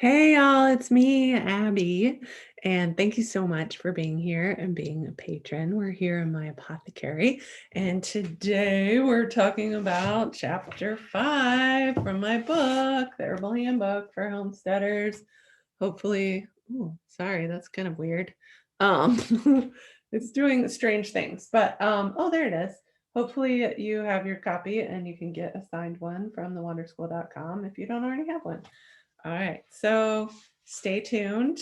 Hey y'all, it's me, Abby, and thank you so much for being here and being a patron. We're here in my apothecary, and today we're talking about chapter 5 from my book, the Herbal Handbook for Homesteaders. Hopefully, sorry, that's kind of weird. It's doing strange things, but oh, there it is. Hopefully you have your copy and you can get a signed one from thewonderschool.com if you don't already have one. All right, so stay tuned.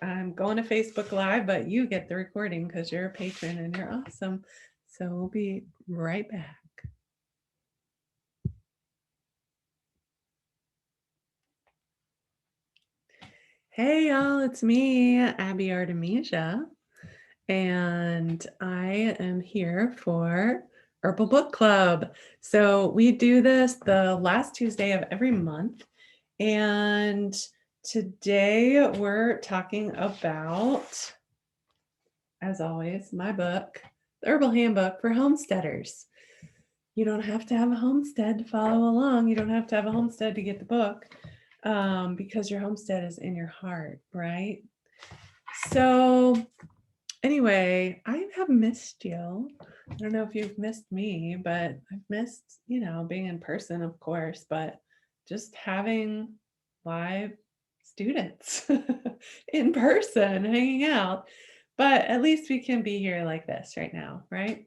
I'm going to Facebook Live, but you get the recording because you're a patron and you're awesome. So we'll be right back. Hey y'all, it's me, Abby Artemisia, and I am here for Herbal Book Club. So we do this the last Tuesday of every month, and today we're talking about, as always, my book, The Herbal Handbook for Homesteaders. You don't have to have a homestead to follow along. You don't have to have a homestead to get the book because your homestead is in your heart, right? So anyway, I have missed you. I don't know if you've missed me, but I've missed, being in person, of course, but just having live students in person hanging out. But at least we can be here like this right now, right?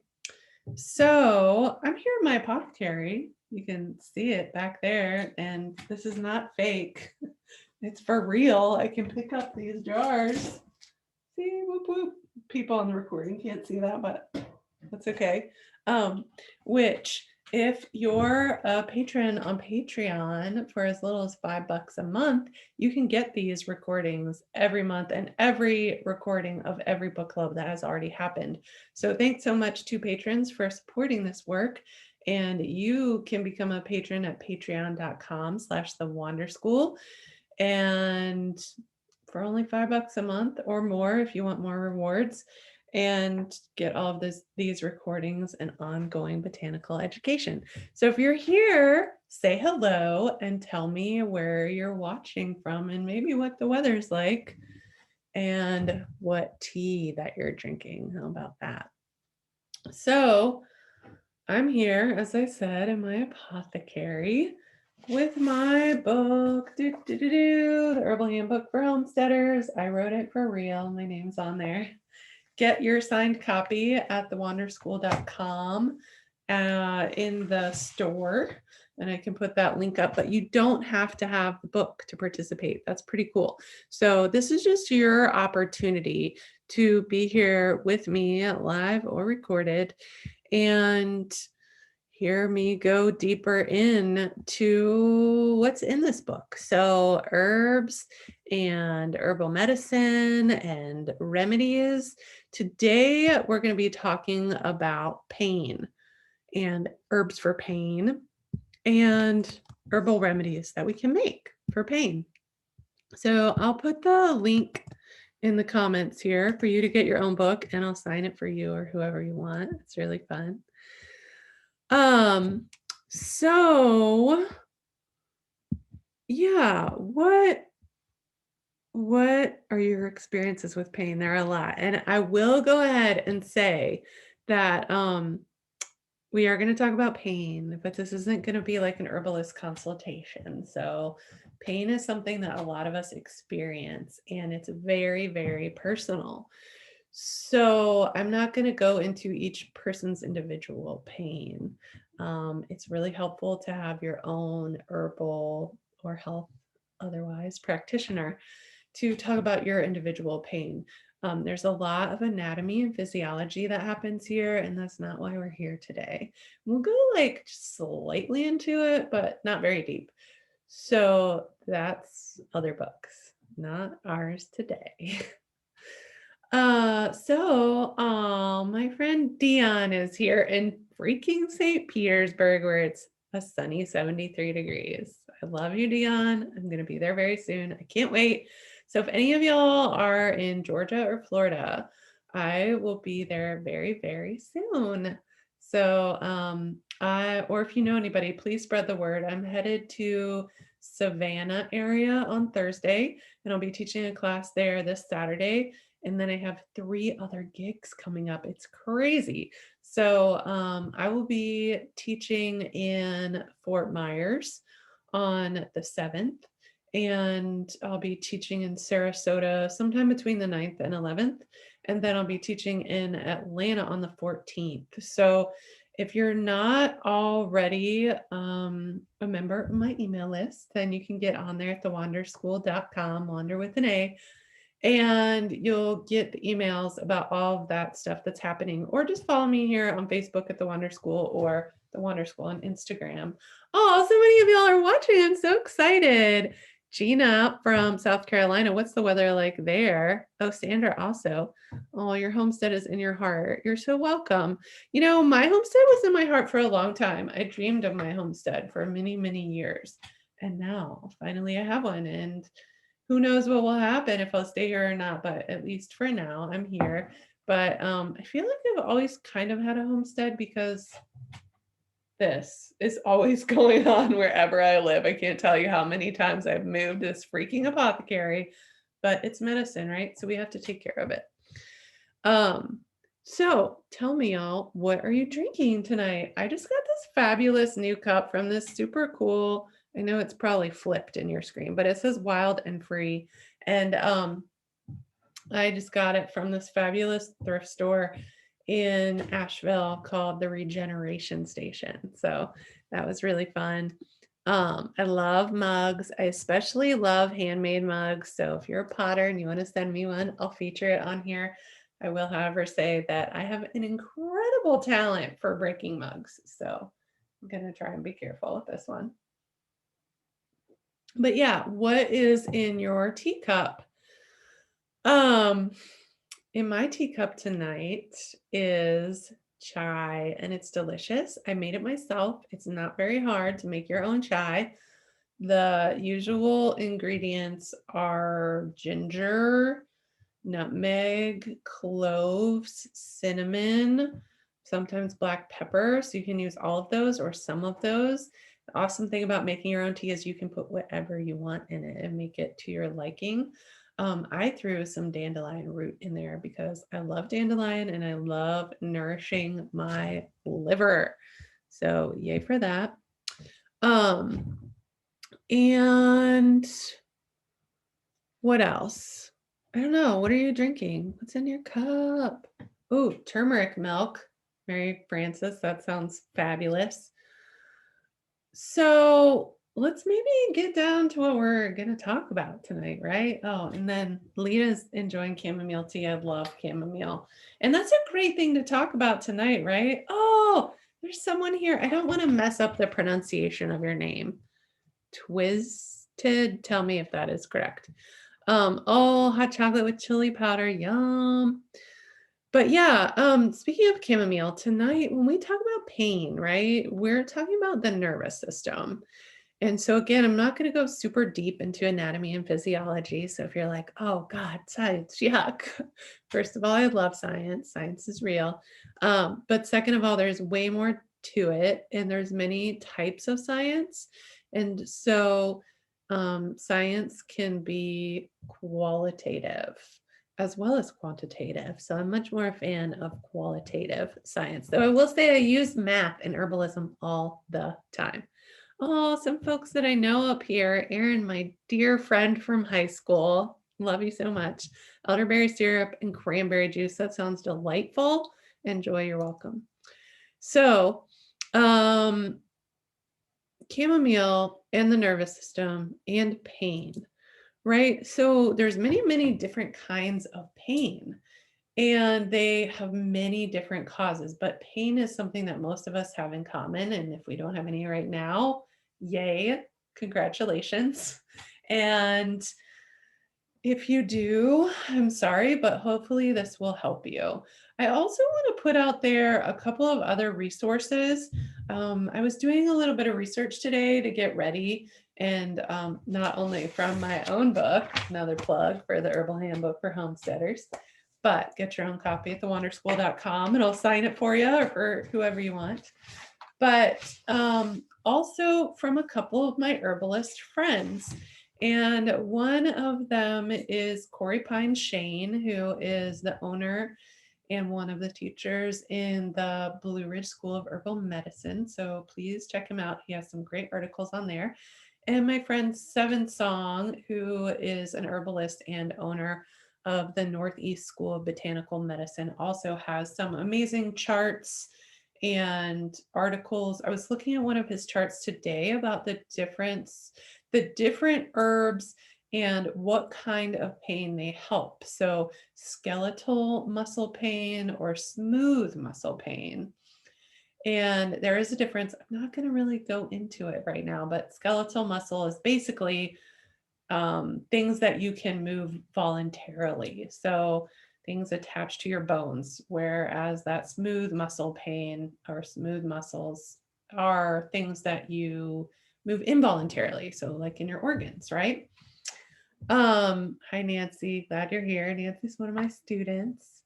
So I'm here in my apothecary. You can see it back there, and this is not fake. It's for real. I can pick up these jars. See, whoop, whoop. People on the recording can't see that, but that's okay. Which, if you're a patron on Patreon for as little as $5 a month, you can get these recordings every month and every recording of every book club that has already happened. So thanks so much to patrons for supporting this work. And you can become a patron at patreon.com/thewonderschool. And for only $5 a month or more if you want more rewards, and get all of these recordings and ongoing botanical education. So if you're here, say hello and tell me where you're watching from and maybe what the weather's like and what tea that you're drinking. How about that? So I'm here, as I said, in my apothecary with my book, The Herbal Handbook for Homesteaders. I wrote it for real. My name's on there. Get your signed copy at thewonderschool.com in the store, and I can put that link up, but you don't have to have the book to participate. That's pretty cool. So this is just your opportunity to be here with me, live or recorded, and hear me go deeper into what's in this book. So herbs and herbal medicine and remedies. Today, we're going to be talking about pain and herbs for pain and herbal remedies that we can make for pain. So I'll put the link in the comments here for you to get your own book, and I'll sign it for you or whoever you want. It's really fun. So yeah, what are your experiences with pain? There are a lot. And I will go ahead and say that we are going to talk about pain, but this isn't going to be like an herbalist consultation. So pain is something that a lot of us experience, and it's very, very personal. So I'm not going to go into each person's individual pain. It's really helpful to have your own herbal or health otherwise practitioner to talk about your individual pain. There's a lot of anatomy and physiology that happens here, and that's not why we're here today. We'll go like just slightly into it, but not very deep. So that's other books, not ours today. My friend Dion is here in freaking St. Petersburg, where it's a sunny 73 degrees. I love you, Dion. I'm going to be there very soon. I can't wait. So if any of y'all are in Georgia or Florida, I will be there very, very soon. So, or if you know anybody, please spread the word. I'm headed to Savannah area on Thursday, and I'll be teaching a class there this Saturday. And then I have 3 other gigs coming up. It's crazy. So I will be teaching in Fort Myers on the 7th, and I'll be teaching in Sarasota sometime between the 9th and 11th. And then I'll be teaching in Atlanta on the 14th. So if you're not already a member of my email list, then you can get on there at thewanderschool.com, wander with an A, and you'll get the emails about all of that stuff that's happening. Or just follow me here on Facebook at The Wander School or The Wander School on Instagram. Oh, so many of y'all are watching. I'm so excited. Gina from South Carolina, what's the weather like there? Oh, Sandra also. Oh, your homestead is in your heart. You're so welcome. You know, my homestead was in my heart for a long time. I dreamed of my homestead for many, many years. And now finally I have one. And who knows what will happen if I'll stay here or not, but at least for now I'm here. But I feel like I've always kind of had a homestead because this is always going on wherever I live. I can't tell you how many times I've moved this freaking apothecary, but it's medicine, right? So we have to take care of it. So tell me, y'all, what are you drinking tonight? I just got this fabulous new cup from this super cool, I know it's probably flipped in your screen, but it says Wild and Free. And I just got it from this fabulous thrift store in Asheville called the Regeneration Station. So that was really fun. I love mugs. I especially love handmade mugs. So if you're a potter and you want to send me one, I'll feature it on here. I will, however, say that I have an incredible talent for breaking mugs. So I'm going to try and be careful with this one. But yeah, what is in your teacup? In my teacup tonight is chai, and it's delicious. I made it myself. It's not very hard to make your own chai. The usual ingredients are ginger, nutmeg, cloves, cinnamon, sometimes black pepper. So you can use all of those or some of those. The awesome thing about making your own tea is you can put whatever you want in it and make it to your liking. I threw some dandelion root in there because I love dandelion and I love nourishing my liver. So yay for that. And what else? I don't know. What are you drinking? What's in your cup? Oh, turmeric milk. Mary Frances, that sounds fabulous. So let's maybe get down to what we're going to talk about tonight, right? Oh, and then Lita's enjoying chamomile tea. I love chamomile. And that's a great thing to talk about tonight, right? Oh, there's someone here. I don't want to mess up the pronunciation of your name. Twisted, tell me if that is correct. Oh, hot chocolate with chili powder, yum. But yeah, speaking of chamomile, tonight when we talk about pain, right, we're talking about the nervous system. And so again, I'm not going to go super deep into anatomy and physiology. So if you're like, oh God, science, yuck. First of all, I love science. Science is real. But second of all, there's way more to it, and there's many types of science. And so science can be qualitative as well as quantitative. So I'm much more a fan of qualitative science. Though I will say I use math and herbalism all the time. Oh, some folks that I know up here. Erin, my dear friend from high school. Love you so much. Elderberry syrup and cranberry juice. That sounds delightful. Enjoy, you're welcome. So, chamomile and the nervous system and pain, right? So there's many, many different kinds of pain, and they have many different causes, but pain is something that most of us have in common. And if we don't have any right now, yay, congratulations. And if you do, I'm sorry, but hopefully this will help you. I also want to put out there a couple of other resources. I was doing a little bit of research today to get ready, and not only from my own book, another plug for the Herbal Handbook for Homesteaders, but get your own copy at thewanderschool.com and I'll sign it for you or for whoever you want. but also from a couple of my herbalist friends. And one of them is Corey Pine Shane, who is the owner and one of the teachers in the Blue Ridge School of Herbal Medicine. So please check him out. He has some great articles on there. And my friend Seven Song, who is an herbalist and owner of the Northeast School of Botanical Medicine, also has some amazing charts and articles. I was looking at one of his charts today about the different herbs and what kind of pain they help. So skeletal muscle pain or smooth muscle pain. And there is a difference. I'm not going to really go into it right now, but skeletal muscle is basically things that you can move voluntarily. So things attached to your bones, whereas that smooth muscle pain or smooth muscles are things that you move involuntarily. So like in your organs, right? Hi Nancy, glad you're here. Nancy's one of my students.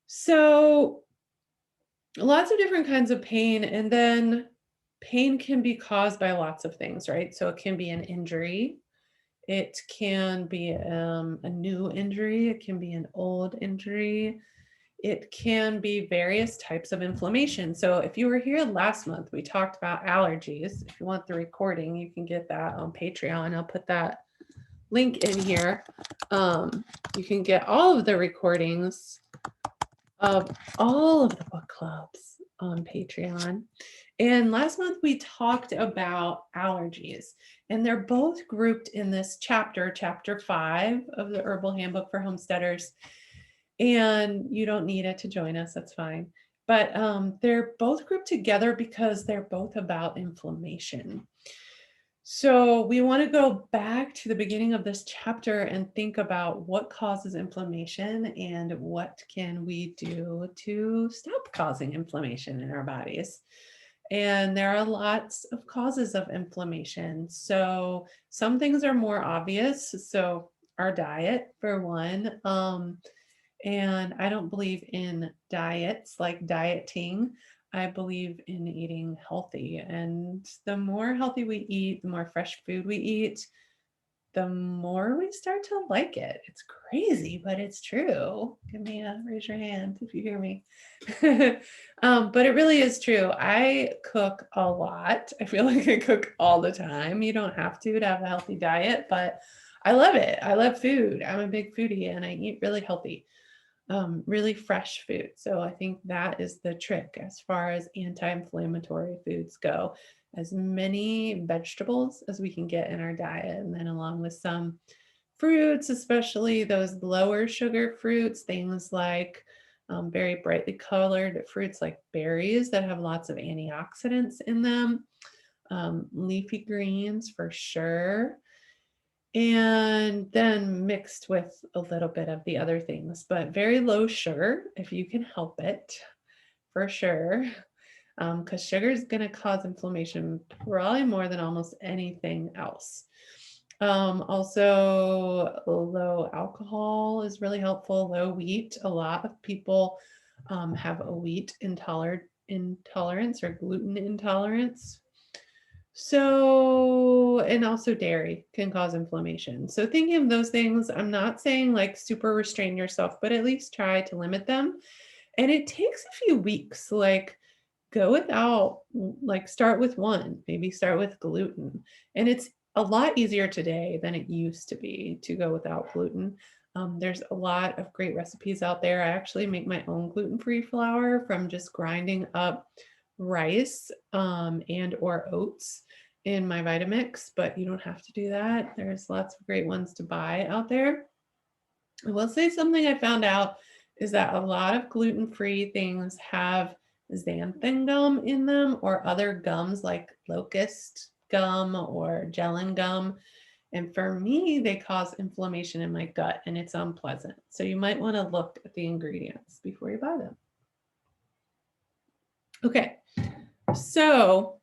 So lots of different kinds of pain, and then pain can be caused by lots of things, right? So it can be an injury, it can be a new injury, it can be an old injury, it can be various types of inflammation. So if you were here last month, we talked about allergies. If you want the recording, you can get that on Patreon. I'll put that link in here. You can get all of the recordings of all of the book clubs on Patreon. And last month we talked about allergies, and they're both grouped in this chapter, chapter 5 of the Herbal Handbook for Homesteaders. And you don't need it to join us, that's fine. But they're both grouped together because they're both about inflammation. So we want to go back to the beginning of this chapter and think about what causes inflammation and what can we do to stop causing inflammation in our bodies. And there are lots of causes of inflammation. So some things are more obvious. So our diet, for one. And I don't believe in diets like dieting. I believe in eating healthy. And the more healthy we eat, the more fresh food we eat, the more we start to like it. It's crazy, but it's true. Give me a raise your hand if you hear me. But it really is true. I cook a lot. I feel like I cook all the time. You don't have to have a healthy diet, but I love it. I love food. I'm a big foodie and I eat really healthy, really fresh food. So I think that is the trick as far as anti-inflammatory foods go. As many vegetables as we can get in our diet, and then along with some fruits, especially those lower sugar fruits, things like very brightly colored fruits like berries that have lots of antioxidants in them, leafy greens for sure, and then mixed with a little bit of the other things, but very low sugar if you can help it, for sure, because sugar is going to cause inflammation probably more than almost anything else. Also, low alcohol is really helpful. Low wheat. A lot of people have a wheat intolerance or gluten intolerance. So, and also dairy can cause inflammation. So thinking of those things, I'm not saying like super restrain yourself, but at least try to limit them. And it takes a few weeks, like go without, like start with one, maybe start with gluten. And it's a lot easier today than it used to be to go without gluten. There's a lot of great recipes out there. I actually make my own gluten-free flour from just grinding up rice and or oats in my Vitamix, but you don't have to do that. There's lots of great ones to buy out there. I will say something I found out is that a lot of gluten-free things have xanthan gum in them or other gums like locust gum or gellan gum. And for me, they cause inflammation in my gut and it's unpleasant. So you might want to look at the ingredients before you buy them. Okay, so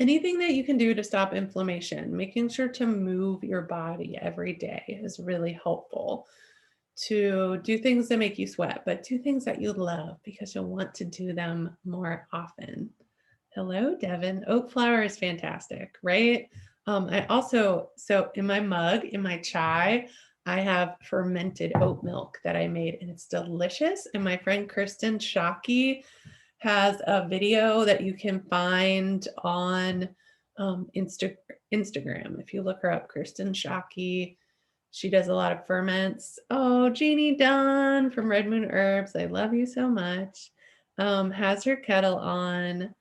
anything that you can do to stop inflammation, making sure to move your body every day is really helpful. To do things that make you sweat, but do things that you love because you'll want to do them more often. Hello, Devin. Oat flour is fantastic, right? I also, so in my mug, in my chai, I have fermented oat milk that I made and it's delicious. And my friend Kristen Shockey has a video that you can find on Instagram. If you look her up, Kristen Shockey, she does a lot of ferments. Oh, Jeannie Dunn from Red Moon Herbs, I love you so much. Has her kettle on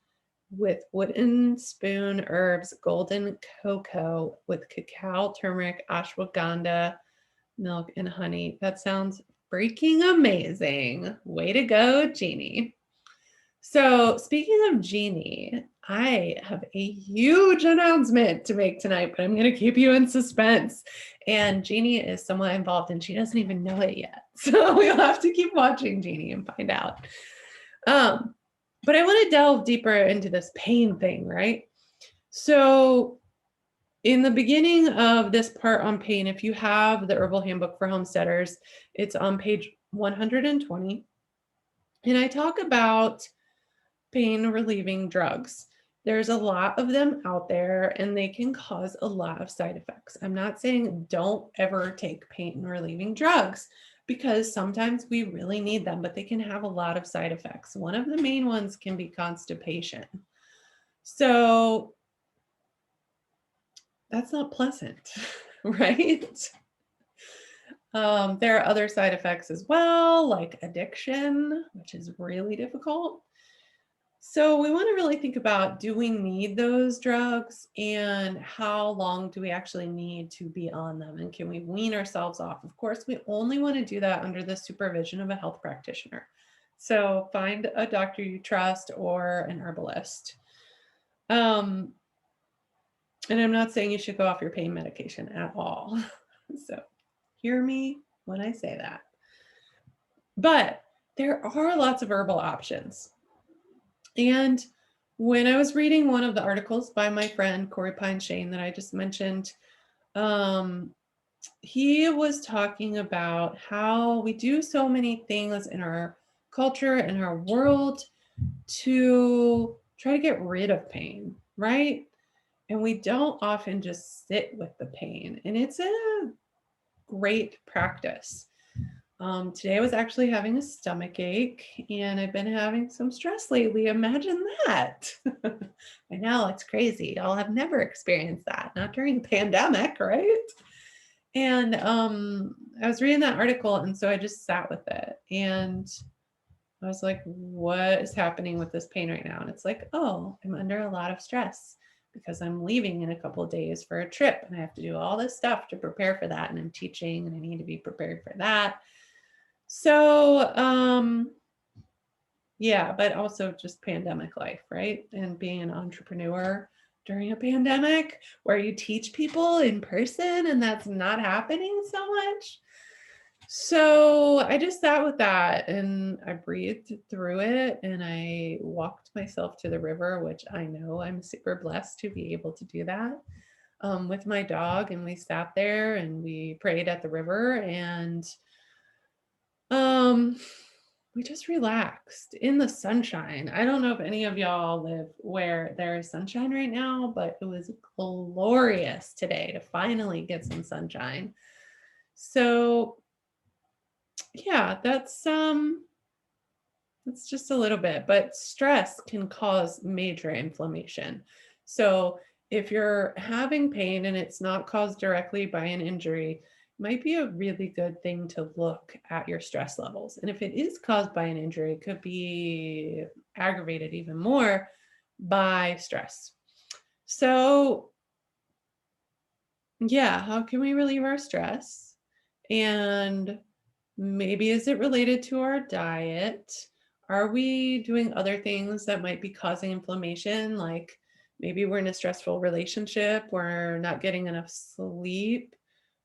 with wooden spoon herbs, golden cocoa with cacao, turmeric, ashwagandha, milk, and honey. That sounds freaking amazing. Way to go, Jeannie. So, speaking of Jeannie, I have a huge announcement to make tonight, but I'm going to keep you in suspense. And Jeannie is somewhat involved and she doesn't even know it yet. So, we'll have to keep watching Jeannie and find out. But I want to delve deeper into this pain thing, right? So, in the beginning of this part on pain, if you have the Herbal Handbook for Homesteaders, it's on page 120. And I talk about pain relieving drugs. There's a lot of them out there and they can cause a lot of side effects. I'm not saying don't ever take pain relieving drugs because sometimes we really need them, but they can have a lot of side effects. One of the main ones can be constipation. So that's not pleasant, right? There are other side effects as well, like addiction, which is really difficult. So we want to really think about, do we need those drugs and how long do we actually need to be on them? And can we wean ourselves off? Of course, we only want to do that under the supervision of a health practitioner. So find a doctor you trust or an herbalist. And I'm not saying you should go off your pain medication at all. So hear me when I say that. But there are lots of herbal options. And when I was reading one of the articles by my friend Corey Pine Shane that I just mentioned, he was talking about how we do so many things in our culture and our world to try to get rid of pain, right? And we don't often just sit with the pain. And it's a great practice. Today I was actually having a stomach ache and I've been having some stress lately. Imagine that. I know, it's crazy. I'll have never experienced that, not during a pandemic, right? And I was reading that article and so I just sat with it and I was like, what is happening with this pain right now? And it's like, oh, I'm under a lot of stress because I'm leaving in a couple of days for a trip and I have to do all this stuff to prepare for that. And I'm teaching and I need to be prepared for that. So, yeah, but also just pandemic life, right? And being an entrepreneur during a pandemic where you teach people in person and that's not happening so much. So I just sat with that and I breathed through it and I walked myself to the river, which I know I'm super blessed to be able to do that with my dog. And we sat there and we prayed at the river and we just relaxed in the sunshine. I don't know if any of y'all live where there is sunshine right now, but it was glorious today to finally get some sunshine. So yeah, that's just a little bit, but stress can cause major inflammation. So if you're having pain and it's not caused directly by an injury, might be a really good thing to look at your stress levels. And if it is caused by an injury, it could be aggravated even more by stress. So yeah, how can we relieve our stress? And maybe is it related to our diet? Are we doing other things that might be causing inflammation? Like maybe we're in a stressful relationship, we're not getting enough sleep,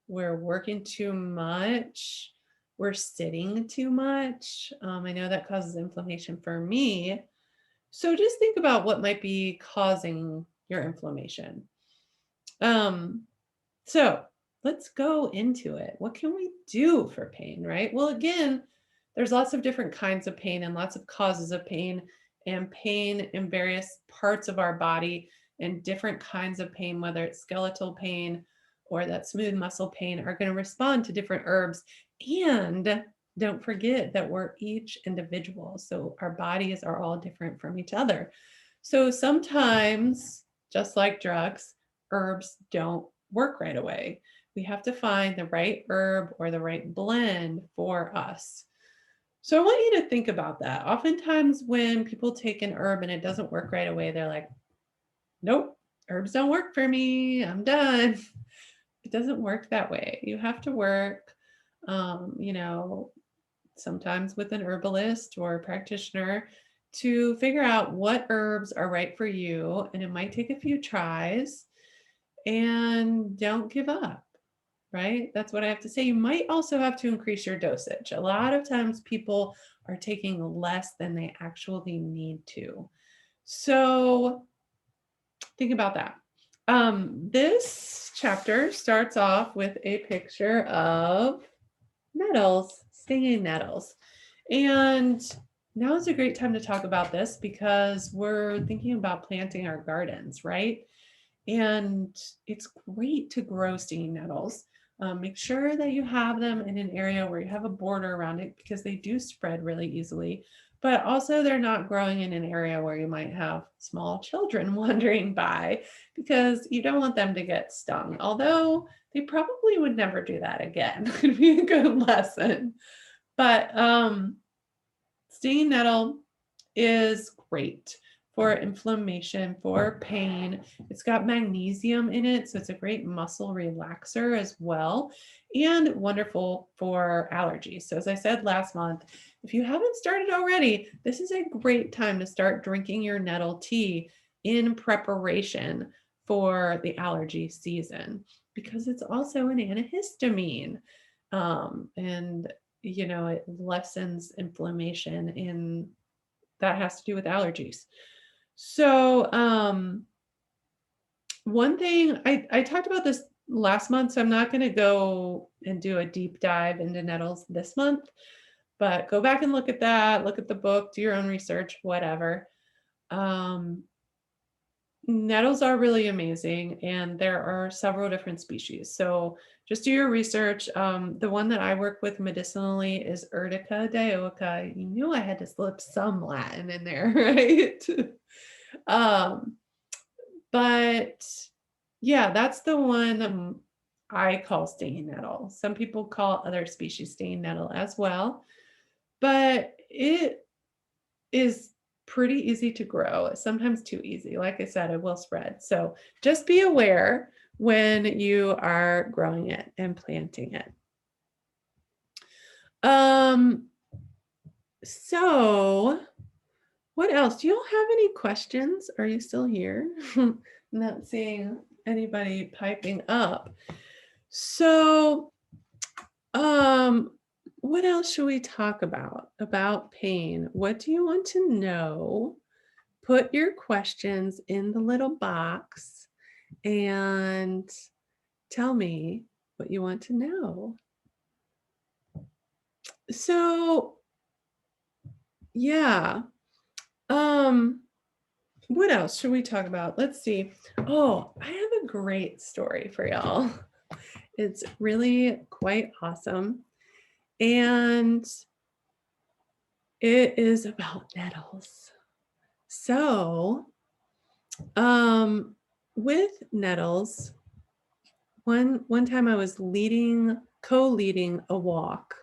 we're working too much, we're sitting too much. I know that causes inflammation for me. So just think about what might be causing your inflammation. So let's go into it. What can we do for pain, right? Well, again, there's lots of different kinds of pain and lots of causes of pain. and pain in various parts of our body, and different kinds of pain, whether it's skeletal pain or that smooth muscle pain, are going to respond to different herbs. And don't forget that we're each individual. So our bodies are all different from each other. So sometimes, just like drugs, herbs don't work right away. We have to find the right herb or the right blend for us. So I want you to think about that. Oftentimes, when people take an herb and it doesn't work right away, they're like, nope, herbs don't work for me. I'm done. It doesn't work that way. You have to work, you know, sometimes with an herbalist or a practitioner to figure out what herbs are right for you. And it might take a few tries, and don't give up, right? That's what I have to say. You might also have to increase your dosage. A lot of times people are taking less than they actually need to. So think about that. This chapter starts off with a picture of nettles, stinging nettles. And now is a great time to talk about this because we're thinking about planting our gardens, right? And it's great to grow stinging nettles. Make sure that you have them in an area where you have a border around it because they do spread really easily. But also, they're not growing in an area where you might have small children wandering by because you don't want them to get stung. Although they probably would never do that again. It'd be a good lesson. But stinging nettle is great for inflammation, for pain. It's got magnesium in it, so it's a great muscle relaxer as well, and wonderful for allergies. So as I said last month, if you haven't started already, this is a great time to start drinking your nettle tea in preparation for the allergy season because it's also an antihistamine. And it lessens inflammation in that has to do with allergies. So one thing I talked about this last month, so I'm not going to go and do a deep dive into nettles this month, but go back and look at that, look at the book, do your own research, whatever. Nettles are really amazing, and there are several different species. So just do your research. The one that I work with medicinally is Urtica dioica. You knew I had to slip some Latin in there, right? um, but yeah, that's the one I call stinging nettle. Some people call other species stinging nettle as well, but it is pretty easy to grow, sometimes too easy. Like I said, it will spread. So just be aware when you are growing it and planting it. So what else? Do you all have any questions? Are you still here? I'm not seeing anybody piping up. So what else should we talk about pain? What do you want to know? Put your questions in the little box and tell me what you want to know. So, yeah. What else should we talk about? Let's see. Oh, I have a great story for y'all. It's really quite awesome. And it is about nettles. So, with nettles, one time I was co-leading a walk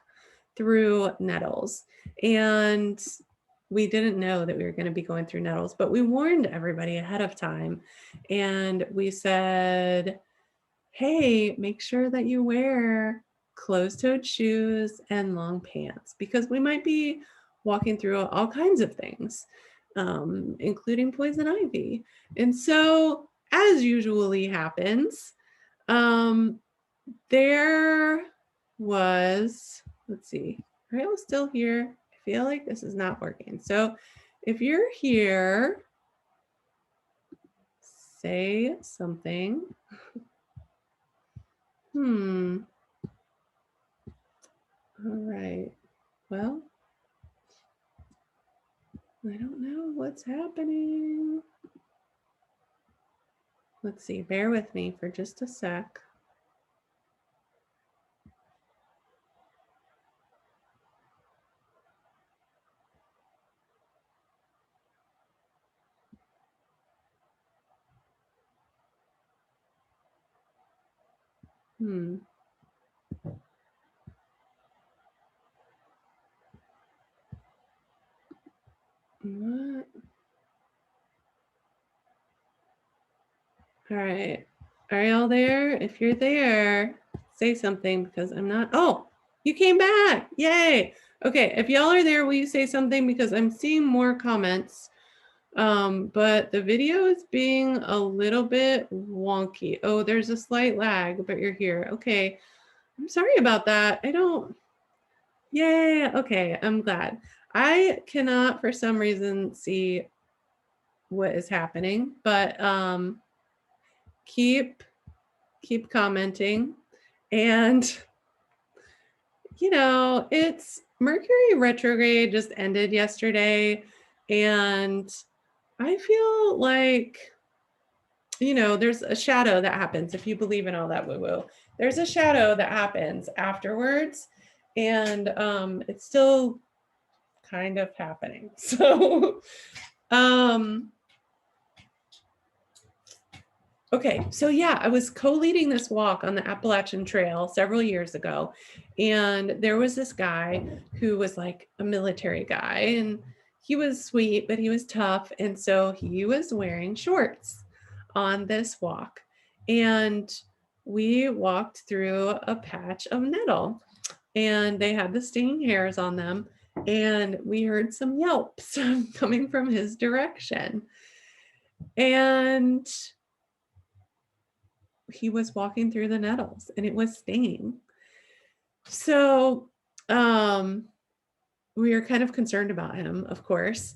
through nettles, and we didn't know that we were going to be going through nettles, but we warned everybody ahead of time, and we said, hey, make sure that you wear closed-toed shoes and long pants because we might be walking through all kinds of things, including poison ivy. And so, as usually happens, there was, let's see, are you still here? I feel like this is not working. So if you're here, say something. All right. Well, I don't know what's happening. Let's see, bear with me for just a sec. Hmm. What? All right. Are y'all there? If you're there, say something because I'm not. Oh, you came back. Yay. Okay. If y'all are there, will you say something because I'm seeing more comments. But the video is being a little bit wonky. Oh, there's a slight lag, but you're here. Okay. I'm sorry about that. I don't. Yay. Okay. I'm glad. I cannot for some reason see what is happening, but keep commenting. And it's Mercury retrograde just ended yesterday, and I feel like there's a shadow that happens. If you believe in all that woo-woo, there's a shadow that happens afterwards, and it's still kind of happening. So okay, so yeah, I was co-leading this walk on the Appalachian Trail several years ago, and there was this guy who was like a military guy, and he was sweet, but he was tough, and so he was wearing shorts on this walk, and we walked through a patch of nettle, and they had the stinging hairs on them, and we heard some yelps coming from his direction, and he was walking through the nettles and it was stinging. So we were kind of concerned about him, of course.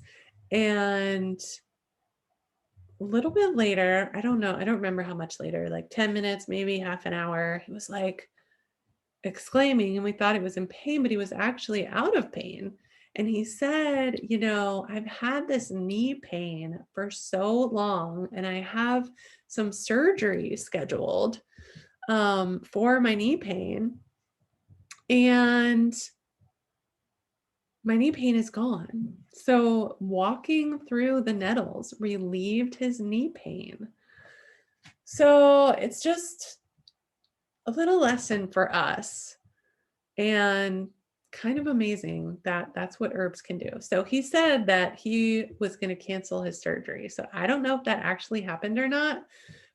And a little bit later, I don't know, I don't remember how much later, like 10 minutes, maybe half an hour, he was like exclaiming, and we thought he was in pain, but he was actually out of pain. And he said, I've had this knee pain for so long, and I have some surgery scheduled for my knee pain, and my knee pain is gone. So walking through the nettles relieved his knee pain. So it's just a little lesson for us, and kind of amazing that that's what herbs can do. So he said that he was going to cancel his surgery. So I don't know if that actually happened or not,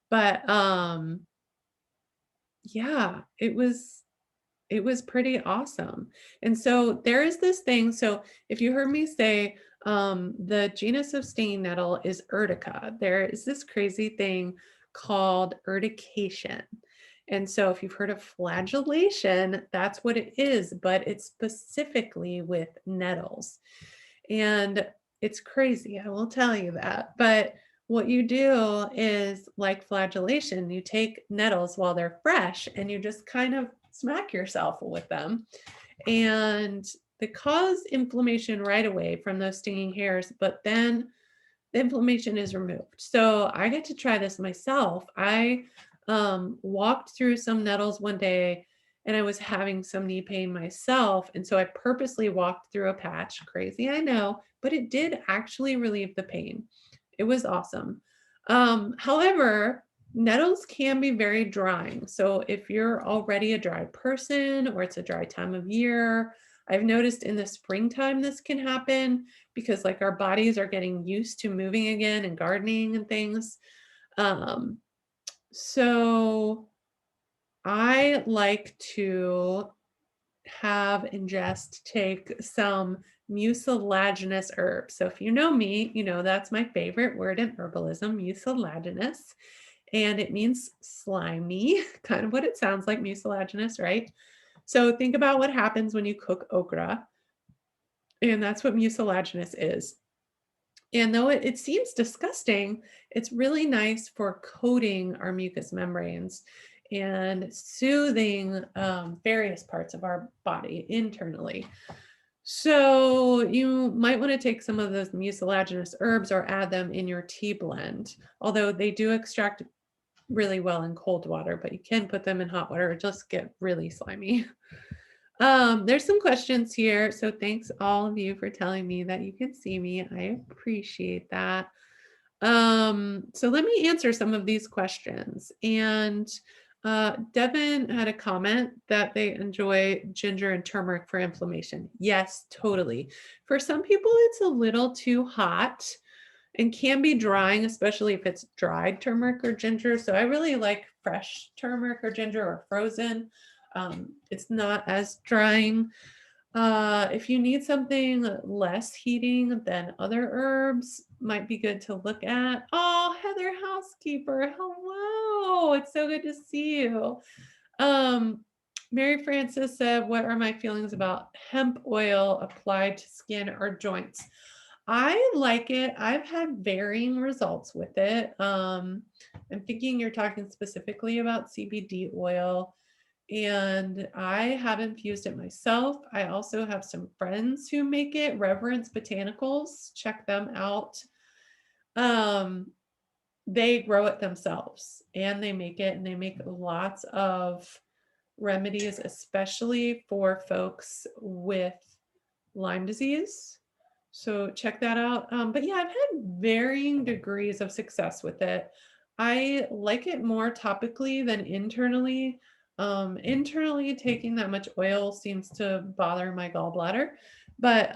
but yeah, it was pretty awesome. And so there is this thing. So if you heard me say the genus of stinging nettle is urtica, there is this crazy thing called urtication. And so if you've heard of flagellation, that's what it is, but it's specifically with nettles. And it's crazy, I will tell you that. But what you do is, like flagellation, you take nettles while they're fresh and you just kind of smack yourself with them. And they cause inflammation right away from those stinging hairs, but then the inflammation is removed. So I get to try this myself. I walked through some nettles one day and I was having some knee pain myself. And so I purposely walked through a patch. Crazy, I know, but it did actually relieve the pain. It was awesome. However, nettles can be very drying. So if you're already a dry person or it's a dry time of year, I've noticed in the springtime this can happen because like our bodies are getting used to moving again and gardening and things. Um, so I like to take some mucilaginous herbs. So if you know me, you know that's my favorite word in herbalism, mucilaginous. And it means slimy, kind of what it sounds like, mucilaginous, right? So think about what happens when you cook okra. And that's what mucilaginous is. And though it seems disgusting, it's really nice for coating our mucous membranes and soothing various parts of our body internally. So you might want to take some of those mucilaginous herbs or add them in your tea blend, although they do extract really well in cold water, but you can put them in hot water or just get really slimy. There's some questions here. So thanks all of you for telling me that you can see me. I appreciate that. So let me answer some of these questions. And Devin had a comment that they enjoy ginger and turmeric for inflammation. Yes, totally. For some people, it's a little too hot and can be drying, especially if it's dried turmeric or ginger. So I really like fresh turmeric or ginger or frozen. It's not as drying. If you need something less heating than other herbs, might be good to look at. Oh, Heather Housekeeper, hello. It's so good to see you. Um, Mary Frances said, what are my feelings about hemp oil applied to skin or joints? I like it. I've had varying results with it. I'm thinking you're talking specifically about CBD oil, and I have infused it myself. I also have some friends who make it, Reverence Botanicals. Check them out. Um, they grow it themselves and they make it, and they make lots of remedies, especially for folks with Lyme disease. So check that out. But yeah, I've had varying degrees of success with it. I like it more topically than internally. Internally, taking that much oil seems to bother my gallbladder. But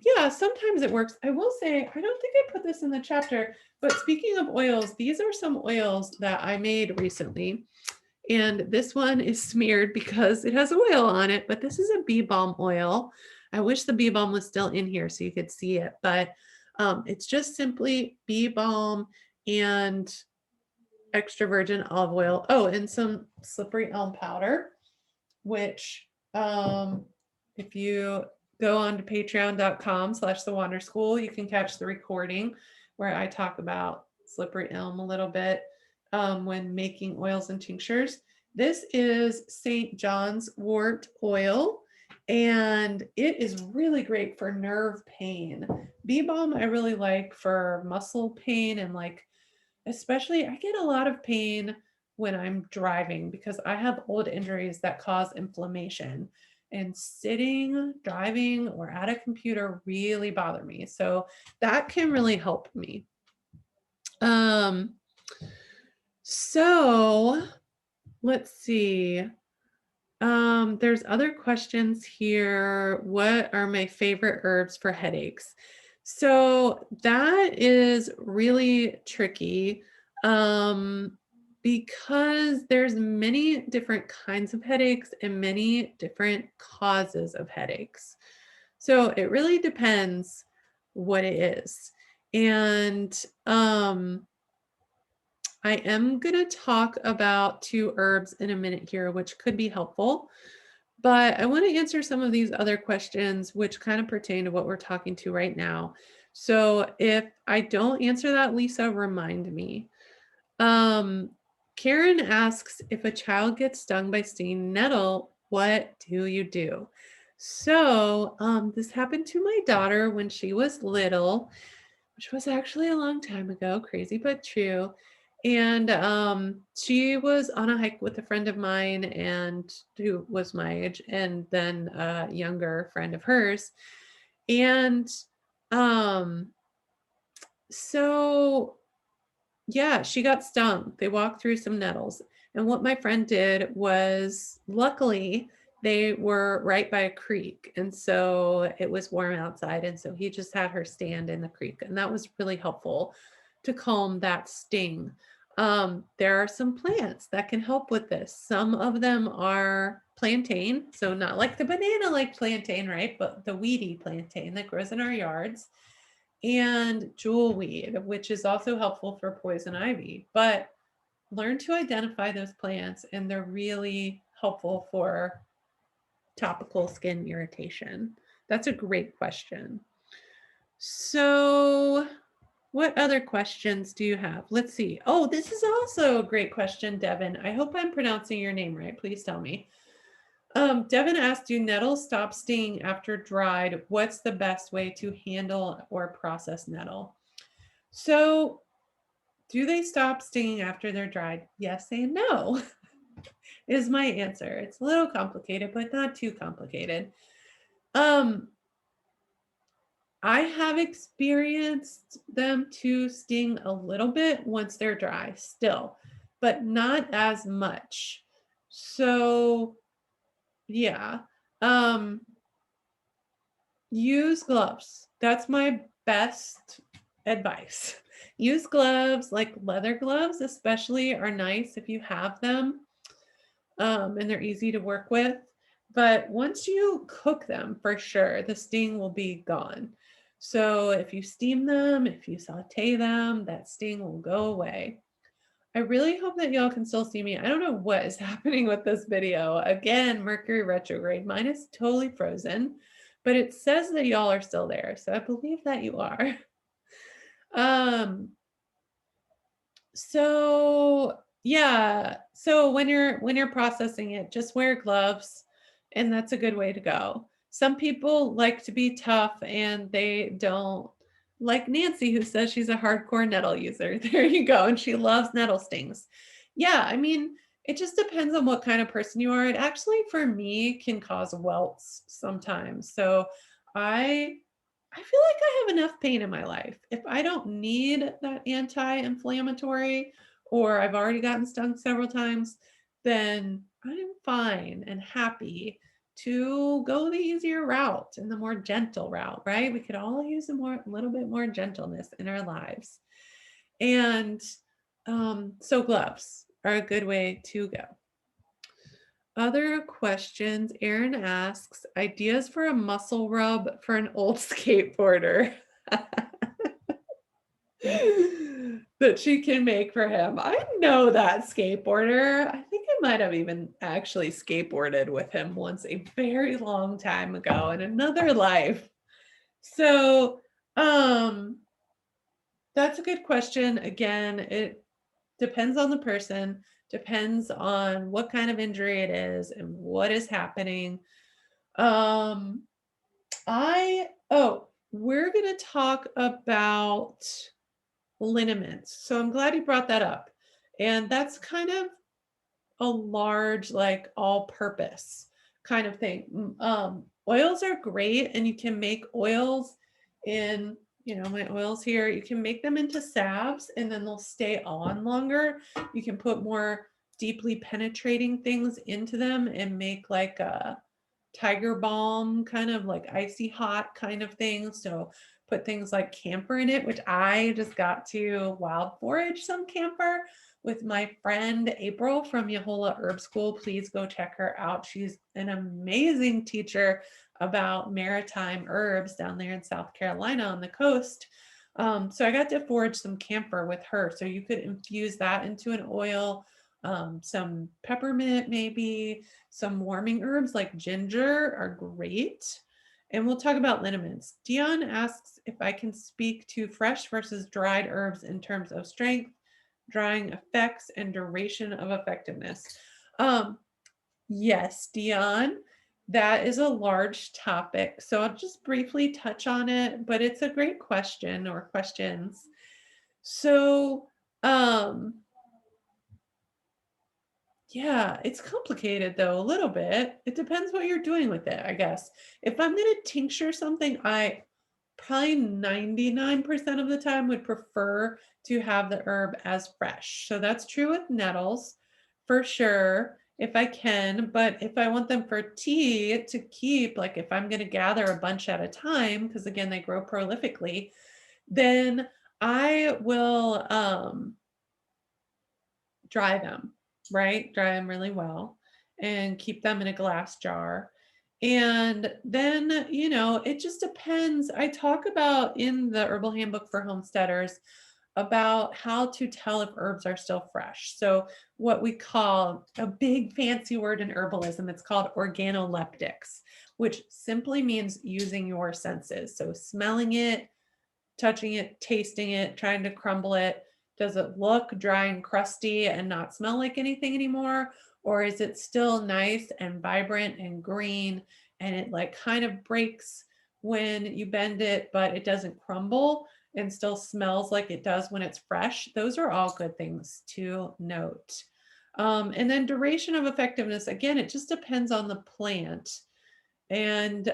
yeah, sometimes it works. I will say, I don't think I put this in the chapter, but speaking of oils, these are some oils that I made recently. And this one is smeared because it has oil on it, but this is a bee balm oil. I wish the bee balm was still in here so you could see it, but it's just simply bee balm and extra virgin olive oil. Oh, and some slippery elm powder, which if you go on to patreon.com/the Wander School, you can catch the recording where I talk about slippery elm a little bit when making oils and tinctures. This is St. John's wort oil, and it is really great for nerve pain. Bee balm I really like for muscle pain, and like especially I get a lot of pain when I'm driving because I have old injuries that cause inflammation, and sitting, driving, or at a computer really bother me. So that can really help me. Um, so let's see. There's other questions here. What are my favorite herbs for headaches? So that is really tricky because there's many different kinds of headaches and many different causes of headaches. So it really depends what it is. And I am going to talk about 2 herbs in a minute here, which could be helpful. But I want to answer some of these other questions, which kind of pertain to what we're talking to right now. So if I don't answer that, Lisa, remind me. Karen asks, if a child gets stung by stinging nettle, what do you do? So this happened to my daughter when she was little, which was actually a long time ago, crazy but true. And she was on a hike with a friend of mine and who was my age, and then a younger friend of hers. And um, so yeah, she got stung. They walked through some nettles. And what my friend did was, luckily, they were right by a creek. And so it was warm outside. And so he just had her stand in the creek. And that was really helpful to calm that sting. There are some plants that can help with this. Some of them are plantain. So not like the banana-like plantain, right? But the weedy plantain that grows in our yards, and jewelweed, which is also helpful for poison ivy. But learn to identify those plants, and they're really helpful for topical skin irritation. That's a great question. So what other questions do you have? Let's see. Oh, this is also a great question, Devin. I hope I'm pronouncing your name right. Please tell me. Devin asked, do nettles stop stinging after dried? What's the best way to handle or process nettle? So, do they stop stinging after they're dried? Yes and no is my answer. It's a little complicated, but not too complicated. Um, I have experienced them to sting a little bit once they're dry still, but not as much. So, yeah. Um, Use gloves. That's my best advice. Use gloves, like leather gloves, especially, are nice if you have them, and they're easy to work with. But once you cook them, for sure, the sting will be gone. So if you steam them, if you saute them, that sting will go away. I really hope that y'all can still see me. I don't know what is happening with this video. Again, Mercury retrograde. Mine is totally frozen, but it says that y'all are still there. So I believe that you are. Um, so yeah. So when you're processing it, just wear gloves, and that's a good way to go. Some people like to be tough and they don't, like Nancy, who says she's a hardcore nettle user. There you go. And she loves nettle stings. Yeah, I mean, it just depends on what kind of person you are. It actually, for me, can cause welts sometimes. So I I feel like I have enough pain in my life. If I don't need that anti-inflammatory, or I've already gotten stung several times, then I'm fine and happy to go the easier route and the more gentle route, right? We could all use a little bit more gentleness in our lives. And so gloves are a good way to go. Other questions. Aaron asks, ideas for a muscle rub for an old skateboarder that she can make for him. I know that skateboarder. I think I might have even actually skateboarded with him once a very long time ago in another life. So, that's a good question. Again, it depends on the person, depends on what kind of injury it is and what is happening. Um, we're going to talk about liniments. So I'm glad you brought that up. And that's kind of a large, like all purpose kind of thing. Oils are great, and you can make oils in, my oils here, you can make them into salves and then they'll stay on longer. You can put more deeply penetrating things into them and make like a tiger balm, kind of like icy hot kind of thing. So put things like camphor in it, which I just got to wild forage some camphor with my friend April from Yahola Herb School. Please go check her out. She's an amazing teacher about maritime herbs down there in South Carolina on the coast. So I got to forage some camphor with her. So you could infuse that into an oil, some peppermint, maybe some warming herbs like ginger are great. And we'll talk about liniments. Dion asks if I can speak to fresh versus dried herbs in terms of strength, drying effects, and duration of effectiveness. Yes, Dion, that is a large topic. So I'll just briefly touch on it, but it's a great question or questions. So, yeah, it's complicated though, a little bit. It depends what you're doing with it, I guess. If I'm going to tincture something, I probably 99% of the time would prefer to have the herb as fresh. So that's true with nettles for sure, if I can. But if I want them for tea to keep, like if I'm going to gather a bunch at a time, because again, they grow prolifically, then I will dry them, right? Dry them really well and keep them in a glass jar. And then, it just depends. I talk about in the Herbal Handbook for Homesteaders about how to tell if herbs are still fresh. So what we call a big fancy word in herbalism, it's called organoleptics, which simply means using your senses. So smelling it, touching it, tasting it, trying to crumble it. Does it look dry and crusty and not smell like anything anymore? or is it still nice and vibrant and green and it like kind of breaks when you bend it, but it doesn't crumble and still smells like it does when it's fresh? Those are all good things to note. And then duration of effectiveness, again, it just depends on the plant. And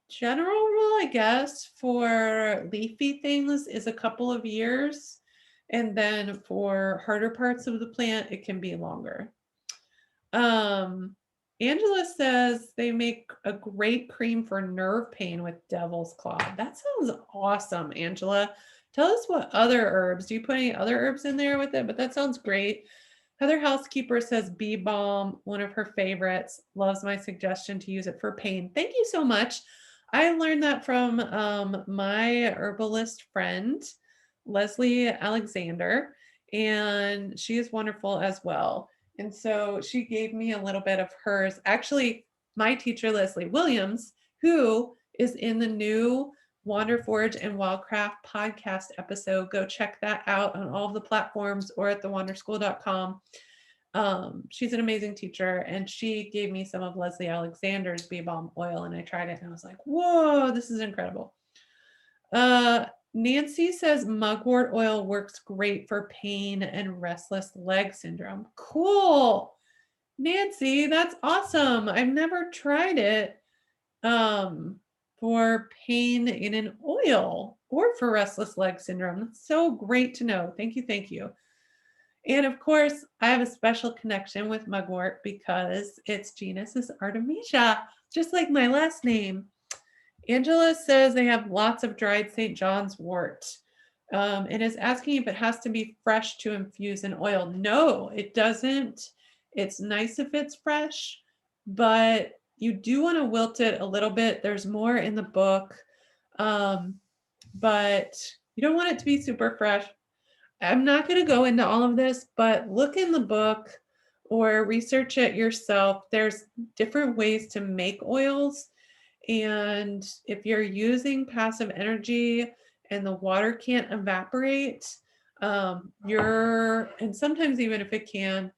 general rule, I guess, for leafy things is a couple of years. And then for harder parts of the plant, it can be longer. Um, Angela says they make a great cream for nerve pain with devil's claw. That sounds awesome, Angela. Tell us what other herbs. Do you put any other herbs in there with it? But that sounds great. Heather Housekeeper says bee balm, one of her favorites, loves my suggestion to use it for pain. Thank you so much. I learned that from my herbalist friend, Leslie Alexander, and she is wonderful as well. And so she gave me a little bit of hers. Actually, my teacher, Leslie Williams, who is in the new Wander Forage and Wildcraft podcast episode. Go check that out on all of the platforms or at thewanderschool.com. She's an amazing teacher, and she gave me some of Leslie Alexander's bee balm oil, and I tried it and I was like, whoa, this is incredible. Nancy says mugwort oil works great for pain and restless leg syndrome. Cool. Nancy, that's awesome. I've never tried it for pain in an oil or for restless leg syndrome. That's so great to know. Thank you. Thank you. And of course, I have a special connection with mugwort because its genus is Artemisia, just like my last name. Angela says they have lots of dried St. John's wort and is asking if it has to be fresh to infuse in oil. No, it doesn't. It's nice if it's fresh, but you do want to wilt it a little bit. There's more in the book, but you don't want it to be super fresh. I'm not going to go into all of this, but look in the book or research it yourself. There's different ways to make oils. And if you're using passive energy and the water can't evaporate, and sometimes even if it can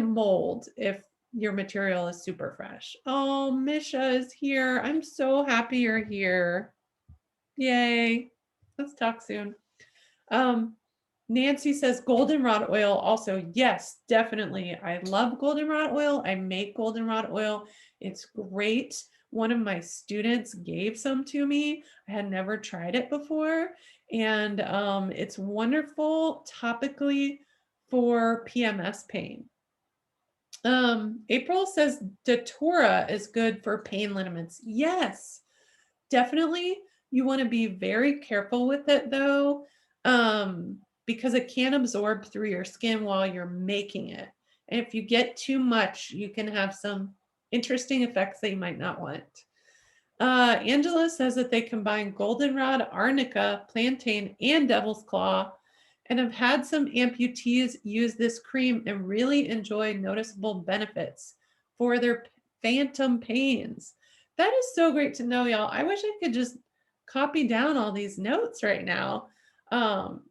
mold if your material is super fresh. Oh, Misha is here. I'm so happy you're here. Yay. Let's talk soon. Nancy says goldenrod oil also. Yes, definitely. I love goldenrod oil. I make goldenrod oil. It's great. One of my students gave some to me. I had never tried it before. And it's wonderful topically for PMS pain. April says Datura is good for pain liniments. Yes, definitely. You want to be very careful with it though, because it can absorb through your skin while you're making it. And if you get too much, you can have some interesting effects that you might not want. Angela says that they combine goldenrod, arnica, plantain, and devil's claw, and have had some amputees use this cream and really enjoy noticeable benefits for their phantom pains. That is so great to know, y'all. I wish I could just copy down all these notes right now.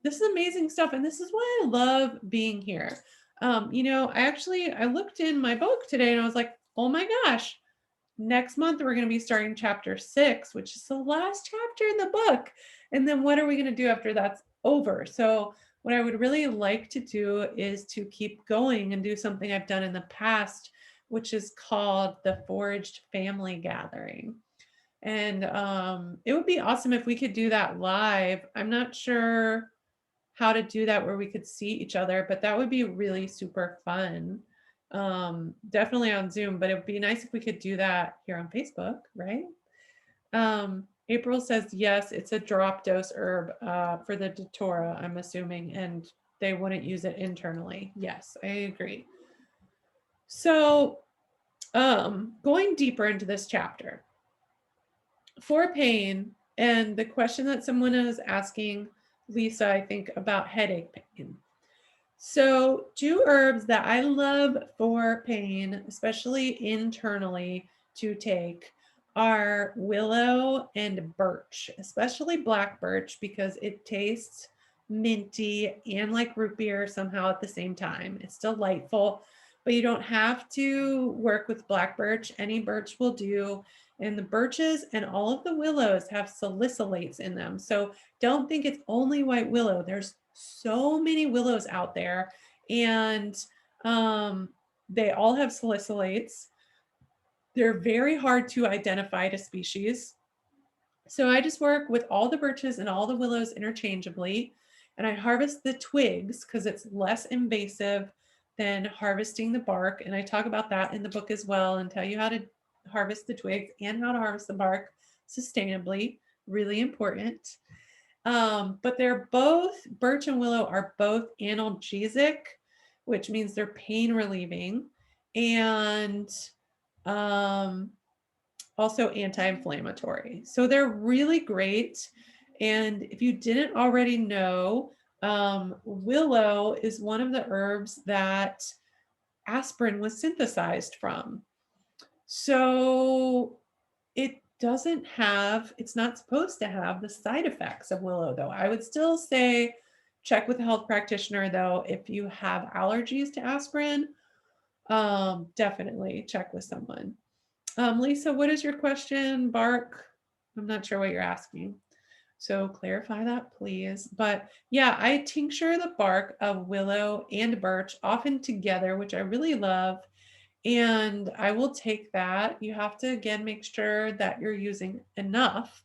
This is amazing stuff, and this is why I love being here. I looked in my book today and I was like, oh my gosh, next month we're going to be starting chapter 6, which is the last chapter in the book. And then what are we going to do after that's over? So what I would really like to do is to keep going and do something I've done in the past, which is called the Foraged Family Gathering. And it would be awesome if we could do that live. I'm not sure how to do that where we could see each other, but that would be really super fun. Definitely on Zoom, but it would be nice if we could do that here on Facebook, right? April says, yes, it's a drop dose herb for the Datura, I'm assuming, and they wouldn't use it internally. Yes, I agree. So going deeper into this chapter, for pain, and the question that someone is asking, Lisa, I think, about headache pain. So 2 herbs that I love for pain, especially internally to take, are willow and birch, especially black birch because it tastes minty, and like root beer somehow at the same time. It's delightful, but you don't have to work with black birch. Any birch will do. And the birches and all of the willows have salicylates in them. So don't think it's only white willow. There's so many willows out there, and um, they all have salicylates. They're very hard to identify to species. So I just work with all the birches and all the willows interchangeably, and I harvest the twigs because it's less invasive than harvesting the bark. And I talk about that in the book as well and tell you how to harvest the twigs and how to harvest the bark sustainably. Really important. But they're both, birch and willow are both analgesic, which means they're pain relieving, and um, also anti-inflammatory. So they're really great. And if you didn't already know, willow is one of the herbs that aspirin was synthesized from. So it doesn't have, it's not supposed to have the side effects of willow, though. I would still say check with a health practitioner, though, if you have allergies to aspirin, definitely check with someone. Lisa, what is your question? Bark? I'm not sure what you're asking. So clarify that, please. But yeah, I tincture the bark of willow and birch, often together, which I really love. And I will take that. You have to, again, make sure that you're using enough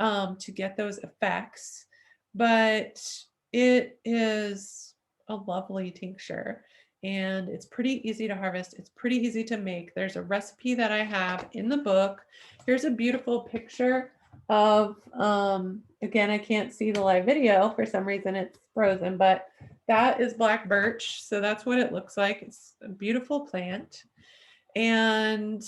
to get those effects. But it is a lovely tincture, and it's pretty easy to harvest. It's pretty easy to make. There's a recipe that I have in the book. Here's a beautiful picture of, again, I can't see the live video for some reason, it's frozen, but that is black birch. So that's what it looks like. It's a beautiful plant. And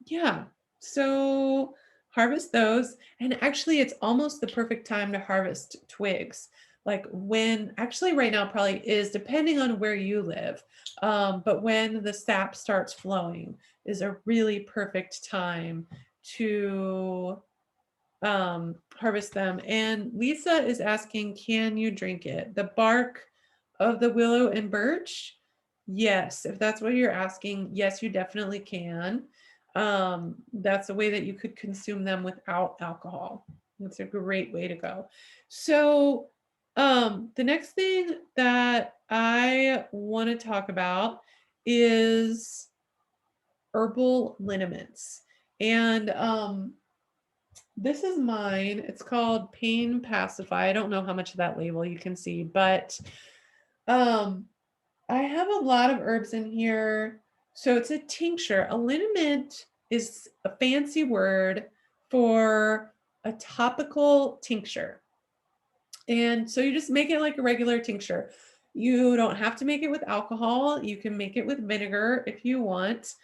yeah, so harvest those. And actually, it's almost the perfect time to harvest twigs. Like when, actually, right now probably is, depending on where you live. But when the sap starts flowing is a really perfect time to harvest them. And Lisa is asking, can you drink it? The bark of the willow and birch? Yes, if that's what you're asking, yes, you definitely can. That's a way that you could consume them without alcohol. That's a great way to go. So the next thing that I want to talk about is herbal liniments. And this is mine. It's called Pain Pacify. I don't know how much of that label you can see, but I have a lot of herbs in here. So it's a tincture. A liniment is a fancy word for a topical tincture. And so you just make it like a regular tincture. You don't have to make it with alcohol. You can make it with vinegar if you want.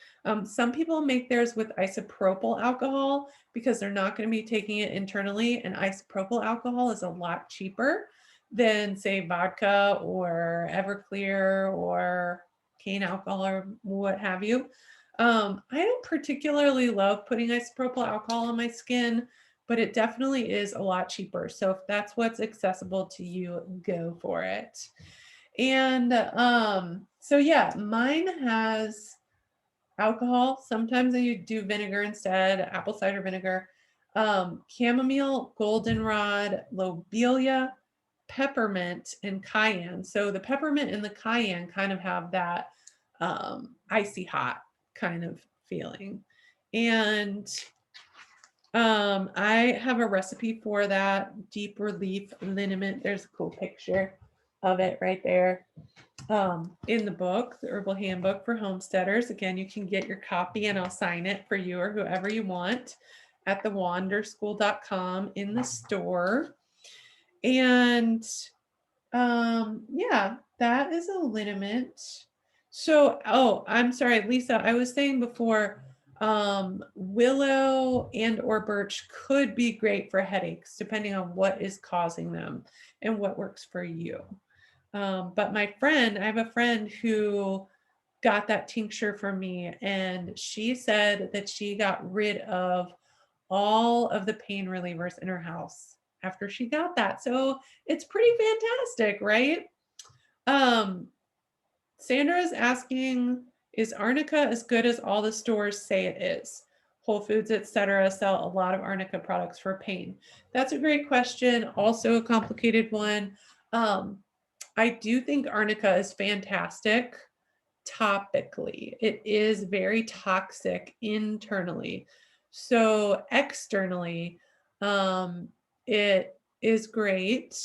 Some people make theirs with isopropyl alcohol because they're not going to be taking it internally. And isopropyl alcohol is a lot cheaper than, say, vodka or Everclear or cane alcohol or what have you. I don't particularly love putting isopropyl alcohol on my skin, but it definitely is a lot cheaper. So if that's what's accessible to you, go for it. And so yeah, mine has alcohol. Sometimes I do vinegar instead, apple cider vinegar, chamomile, goldenrod, lobelia, peppermint, and cayenne. So the peppermint and the cayenne kind of have that icy hot kind of feeling. And I have a recipe for that deep relief liniment. There's a cool picture of it right there in the book, the Herbal Handbook for Homesteaders. Again, you can get your copy and I'll sign it for you or whoever you want at thewanderschool.com in the store. And yeah, that is a liniment. So, oh, I'm sorry, Lisa, I was saying before, willow and or birch could be great for headaches depending on what is causing them and what works for you. But I have a friend who got that tincture for me, and she said that she got rid of all of the pain relievers in her house after she got that. So it's pretty fantastic, right? Um, Sandra is asking, is arnica as good as all the stores say it is? Whole Foods, etc., sell a lot of arnica products for pain. That's a great question. Also a complicated one. Um, I do think arnica is fantastic topically. It is very toxic internally. So externally, um, it is great.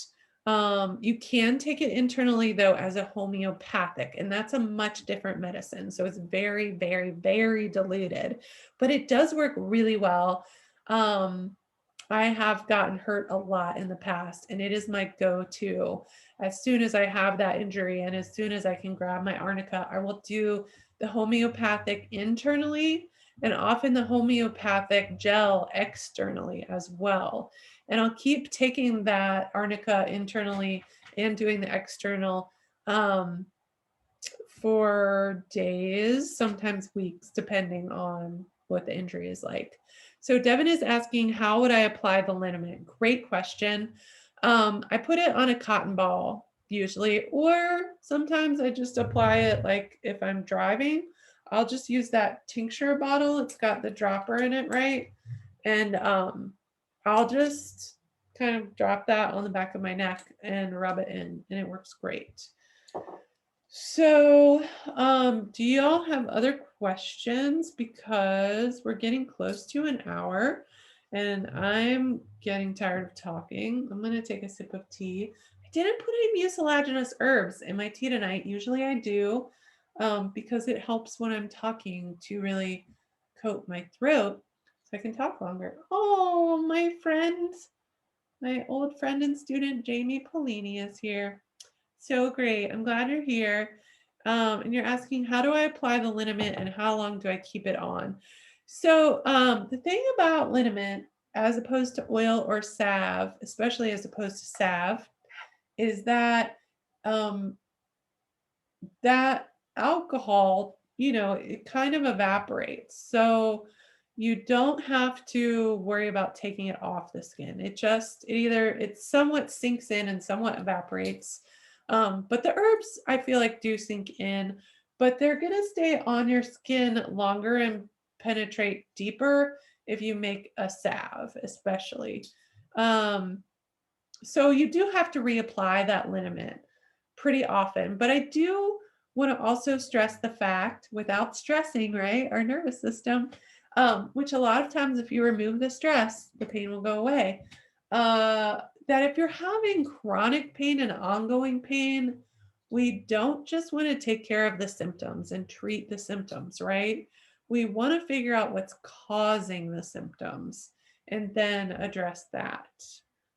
You can take it internally though as a homeopathic, and that's a much different medicine. So it's very, very, very diluted, but it does work really well. Um, I have gotten hurt a lot in the past, and it is my go-to. As soon as I have that injury and as soon as I can grab my arnica, I will do the homeopathic internally and often the homeopathic gel externally as well. And I'll keep taking that arnica internally and doing the external um, for days, sometimes weeks, depending on what the injury is like. So Devin is asking, how would I apply the liniment? Great question. I put it on a cotton ball usually, or sometimes I just apply it like if I'm driving, I'll just use that tincture bottle. It's got the dropper in it, right? And I'll just kind of drop that on the back of my neck and rub it in, and it works great. So, do y'all have other questions? Because we're getting close to an hour and I'm getting tired of talking. I'm going to take a sip of tea. I didn't put any mucilaginous herbs in my tea tonight. Usually I do, because it helps when I'm talking to really coat my throat so I can talk longer. Oh, my friend, my old friend and student, Jamie Polini is here. So great. I'm glad you're here. And you're asking, how do I apply the liniment and how long do I keep it on? So the thing about liniment, as opposed to oil or salve, especially as opposed to salve, is that um, that alcohol, it kind of evaporates. So you don't have to worry about taking it off the skin. It somewhat sinks in and somewhat evaporates. But the herbs I feel like do sink in, but they're gonna stay on your skin longer and penetrate deeper if you make a salve, especially. Um, so you do have to reapply that liniment pretty often. But I do want to also stress the fact, without stressing, right, our nervous system, which a lot of times if you remove the stress, the pain will go away. That if you're having chronic pain and ongoing pain, we don't just want to take care of the symptoms and treat the symptoms, right? We want to figure out what's causing the symptoms and then address that.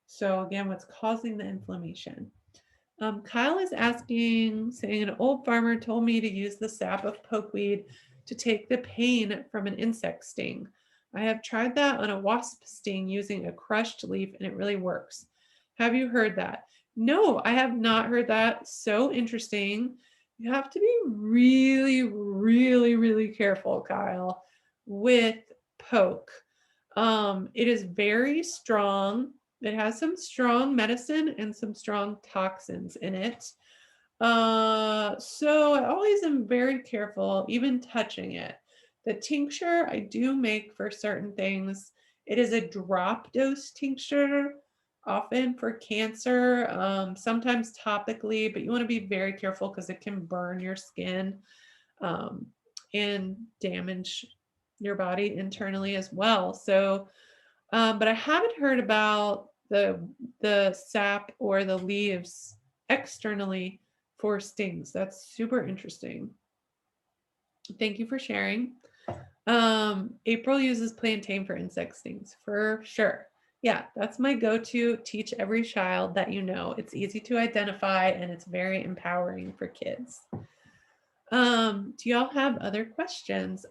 So again, what's causing the inflammation? Kyle is asking, saying an old farmer told me to use the sap of pokeweed to take the pain from an insect sting. I have tried that on a wasp sting using a crushed leaf and it really works. Have you heard that? No, I have not heard that. So interesting. You have to be really, really, really careful, Kyle, with poke. It is very strong. It has some strong medicine and some strong toxins in it. So I always am very careful, even touching it. The tincture I do make for certain things. It is a drop dose tincture, often for cancer, sometimes topically, but you want to be very careful because it can burn your skin um, and damage your body internally as well. So but I haven't heard about the sap or the leaves externally for stings. That's super interesting. Thank you for sharing. April uses plantain for insect stings for sure. Yeah, that's my go-to. Teach every child that you know. It's easy to identify and it's very empowering for kids. Do y'all have other questions?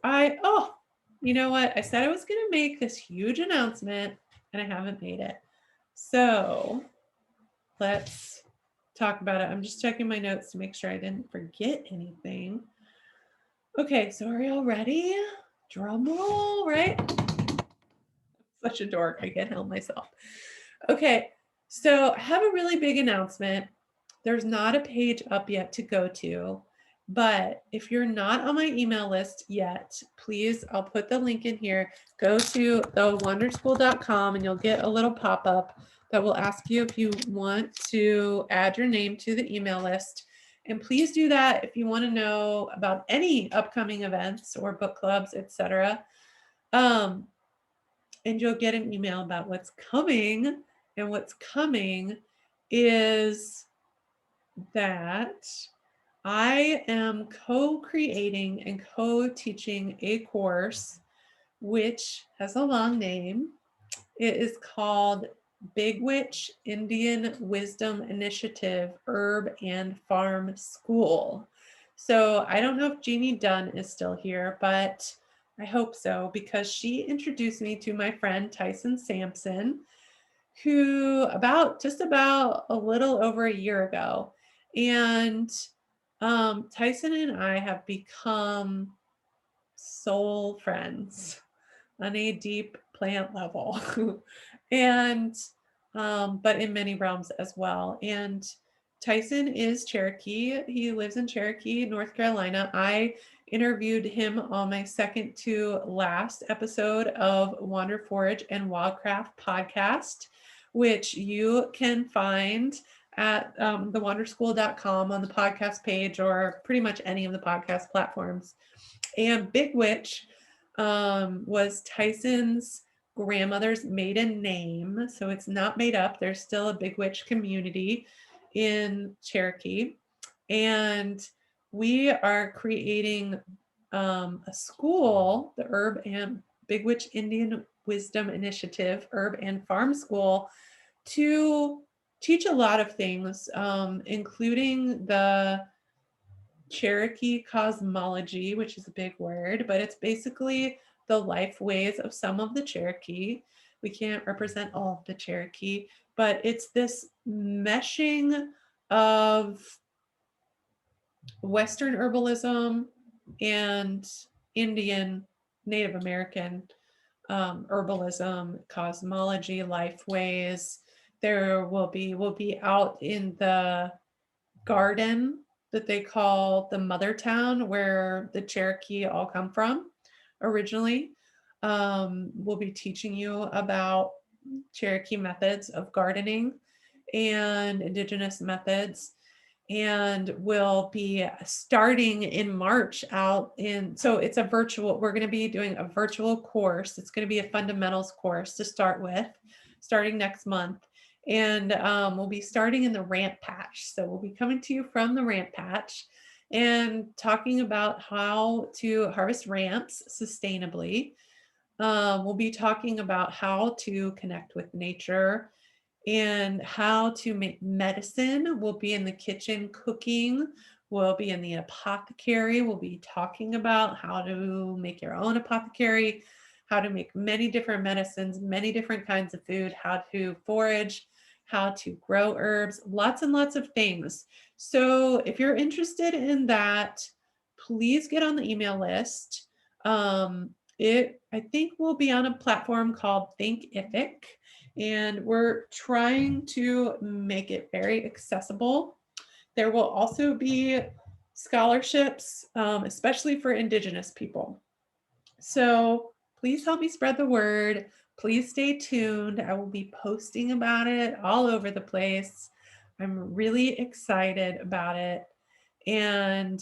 You know what? I said I was gonna make this huge announcement and I haven't made it. So let's talk about it. I'm just checking my notes to make sure I didn't forget anything. Okay, so are y'all ready? Drum roll, right? Such a dork. I can't help myself. Okay, So I have a really big announcement. There's not a page up yet to go to, but if you're not on my email list yet, please, I'll put the link in here. Go to thewonderschool.com and you'll get a little pop-up that will ask you if you want to add your name to the email list. And please do that if you want to know about any upcoming events or book clubs, etc. Um, and you'll get an email about what's coming. And what's coming is that I am co-creating and co-teaching a course which has a long name. It is called Big Witch Indian Wisdom Initiative Herb and Farm School. So I don't know if Jeannie Dunn is still here, but I hope so, because she introduced me to my friend Tyson Sampson, who just about a little over a year ago. And Tyson and I have become soul friends on a deep plant level. and but in many realms as well. And Tyson is Cherokee. He lives in Cherokee, North Carolina. I interviewed him on my second to last episode of Wander Forage and Wildcraft podcast, which you can find at thewonderschool.com on the podcast page or pretty much any of the podcast platforms. And Big Witch was Tyson's grandmother's maiden name. So it's not made up. There's still a Big Witch community in Cherokee. And we are creating a school, the Herb and Big Witch Indian Wisdom Initiative, Herb and Farm School, to teach a lot of things, including the Cherokee cosmology, which is a big word, but it's basically the life ways of some of the Cherokee. We can't represent all of the Cherokee, but it's this meshing of Western herbalism and Indian, Native American herbalism, cosmology, life ways. We'll be out in the garden that they call the mother town, where the Cherokee all come from originally. We'll be teaching you about Cherokee methods of gardening and indigenous methods. And we'll be starting in March so it's we're going to be doing a virtual course. It's going to be a fundamentals course to start with, starting next month. And we'll be starting in the Ramp Patch. So we'll be coming to you from the Ramp Patch and talking about how to harvest ramps sustainably. We'll be talking about how to connect with nature and how to make medicine. We'll be in the kitchen cooking. We'll be in the apothecary. We'll be talking about how to make your own apothecary, how to make many different medicines, many different kinds of food, how to forage, how to grow herbs, lots and lots of things. So if you're interested in that, please get on the email list. I think will be on a platform called Thinkific, and we're trying to make it very accessible. There will also be scholarships, especially for Indigenous people. So please help me spread the word. Please stay tuned. I will be posting about it all over the place. I'm really excited about it. And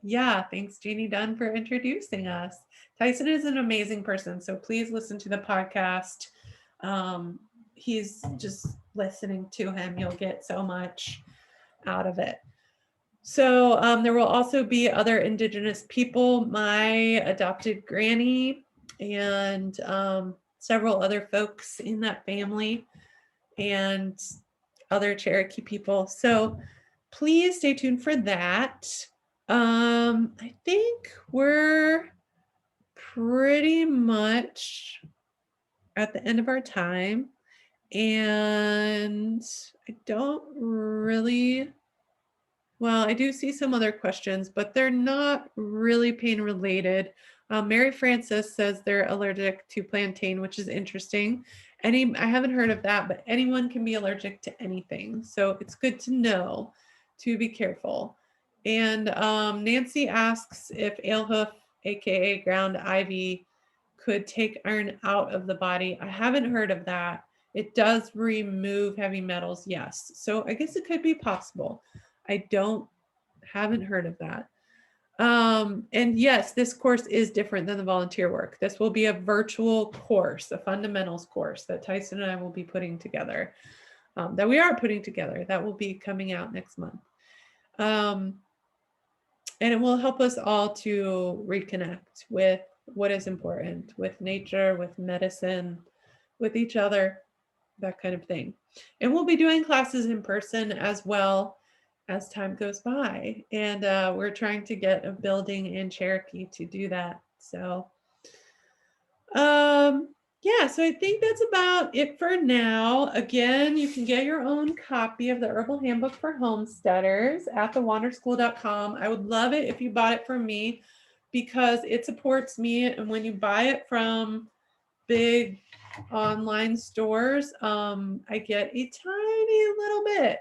yeah, thanks Jeannie Dunn for introducing us. Tyson is an amazing person, so please listen to the podcast. He's just listening to him. You'll get so much out of it. So there will also be other Indigenous people, my adopted granny, and several other folks in that family, and other Cherokee people. So please stay tuned for that. I think we're pretty much at the end of our time, and I don't really, well, I do see some other questions, but they're not really pain related. Mary Frances says they're allergic to plantain, which is interesting. I haven't heard of that, but anyone can be allergic to anything. So it's good to know to be careful. And Nancy asks if alehoof, aka ground ivy, could take iron out of the body. I haven't heard of that. It does remove heavy metals, yes. So I guess it could be possible. I haven't heard of that. And yes, this course is different than the volunteer work. This will be a virtual course, a fundamentals course that Tyson and I will be putting together, that we are putting together, that will be coming out next month. And it will help us all to reconnect with what is important, with nature, with medicine, with each other, that kind of thing. And we'll be doing classes in person as well as time goes by. And we're trying to get a building in Cherokee to do that. So yeah, so I think that's about it for now. Again, you can get your own copy of the Herbal Handbook for Homesteaders at thewanderschool.com. I would love it if you bought it from me because it supports me. And when you buy it from big online stores, I get a tiny little bit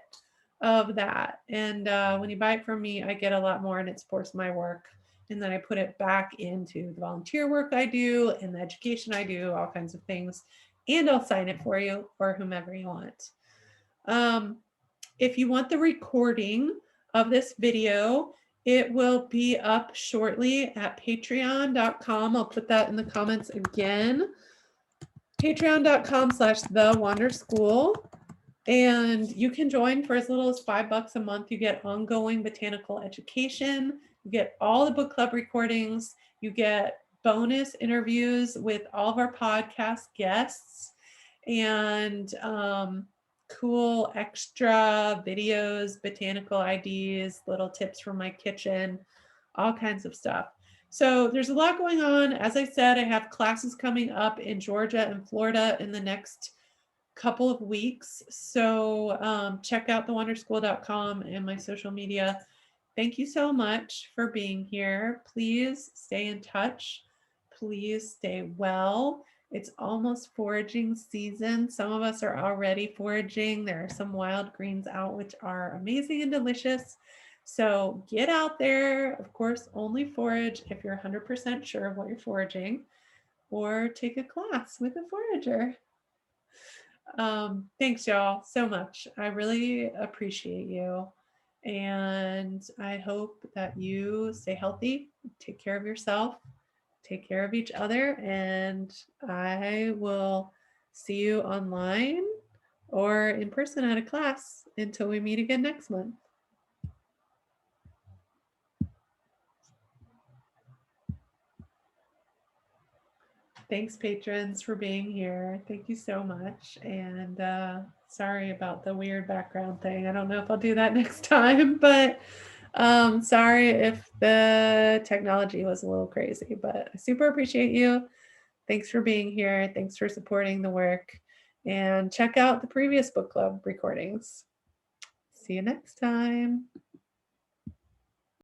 of that. And when you buy it from me, I get a lot more and it supports my work. And then I put it back into the volunteer work I do and the education I do, all kinds of things. And I'll sign it for you or whomever you want. If you want the recording of this video, it will be up shortly at patreon.com. I'll put that in the comments again. Patreon.com/thewanderschool. And you can join for as little as $5 a month. You get ongoing botanical education. You get all the book club recordings. You get bonus interviews with all of our podcast guests and cool extra videos, botanical IDs, little tips from my kitchen, all kinds of stuff. So there's a lot going on. As I said, I have classes coming up in Georgia and Florida in the next couple of weeks. So check out thewanderschool.com and my social media. Thank you so much for being here. Please stay in touch. Please stay well. It's almost foraging season. Some of us are already foraging. There are some wild greens out, which are amazing and delicious. So get out there. Of course, only forage if you're 100% sure of what you're foraging, or take a class with a forager. Thanks, y'all, so much. I really appreciate you. And I hope that you stay healthy, take care of yourself, take care of each other, and I will see you online or in person at a class until we meet again next month. Thanks, patrons, for being here. Thank you so much. And sorry about the weird background thing. I don't know if I'll do that next time, but sorry if the technology was a little crazy, but I super appreciate you. Thanks for being here. Thanks for supporting the work. And check out the previous book club recordings. See you next time.